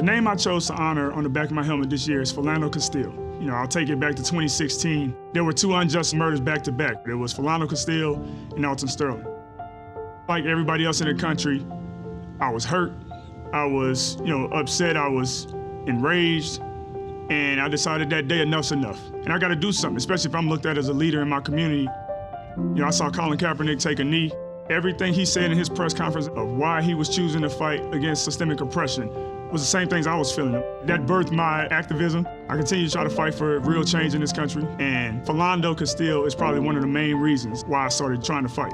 The name I chose to honor on the back of my helmet this year is Philando Castile. You know, I'll take it back to 2016. There were two unjust murders back to back. There was Philando Castile and Alton Sterling. Like everybody else in the country, I was hurt. I was, upset. I was enraged. And I decided that day enough's enough. And I got to do something, especially if I'm looked at as a leader in my community. I saw Colin Kaepernick take a knee. Everything he said in his press conference of why he was choosing to fight against systemic oppression was the same things I was feeling. That birthed my activism. I continue to try to fight for real change in this country. And Philando Castile is probably one of the main reasons why I started trying to fight.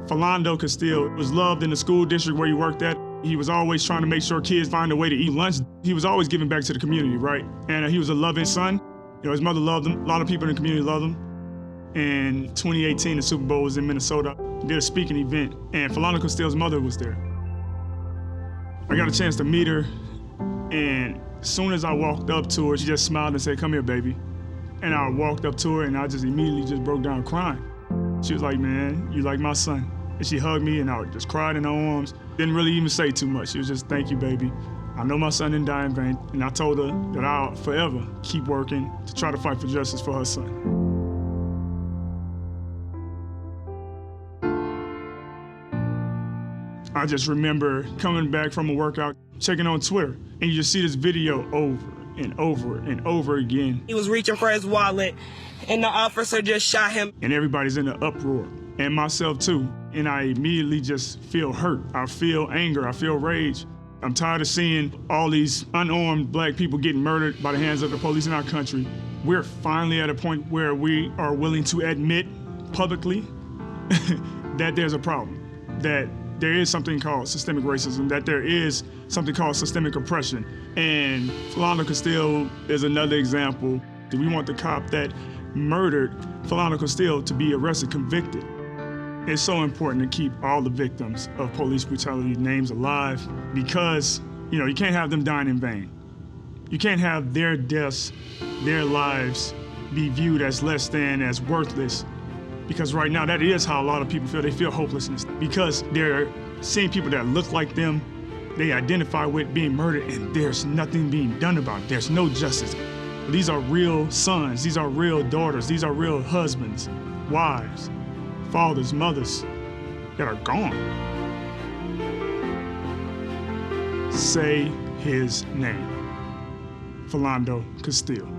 Philando Castile was loved in the school district where he worked at. He was always trying to make sure kids find a way to eat lunch. He was always giving back to the community, right? And he was a loving son. His mother loved him. A lot of people in the community loved him. In 2018, the Super Bowl was in Minnesota. I did a speaking event, and Philando Castile's mother was there. I got a chance to meet her, and as soon as I walked up to her, she just smiled and said, "Come here, baby." And I walked up to her, and I just immediately just broke down crying. She was like, "Man, you like my son." And she hugged me, and I just cried in her arms. Didn't really even say too much. She was just, "Thank you, baby. I know my son didn't die in vain." And I told her that I'll forever keep working to try to fight for justice for her son. I just remember coming back from a workout, checking on Twitter, and you just see this video over and over and over again. He was reaching for his wallet, and the officer just shot him. And everybody's in an uproar, and myself too. And I immediately just feel hurt. I feel anger. I feel rage. I'm tired of seeing all these unarmed black people getting murdered by the hands of the police in our country. We're finally at a point where we are willing to admit publicly that there's a problem, that there is something called systemic racism, that there is something called systemic oppression. And Philando Castile is another example. We want the cop that murdered Philando Castile to be arrested, convicted. It's so important to keep all the victims of police brutality names alive because, you can't have them dying in vain. You can't have their deaths, their lives be viewed as less than, as worthless. Because right now, that is how a lot of people feel. They feel hopelessness because they're seeing people that look like them, they identify with being murdered, and there's nothing being done about it. There's no justice. These are real sons. These are real daughters. These are real husbands, wives, fathers, mothers that are gone. Say his name, Philando Castile.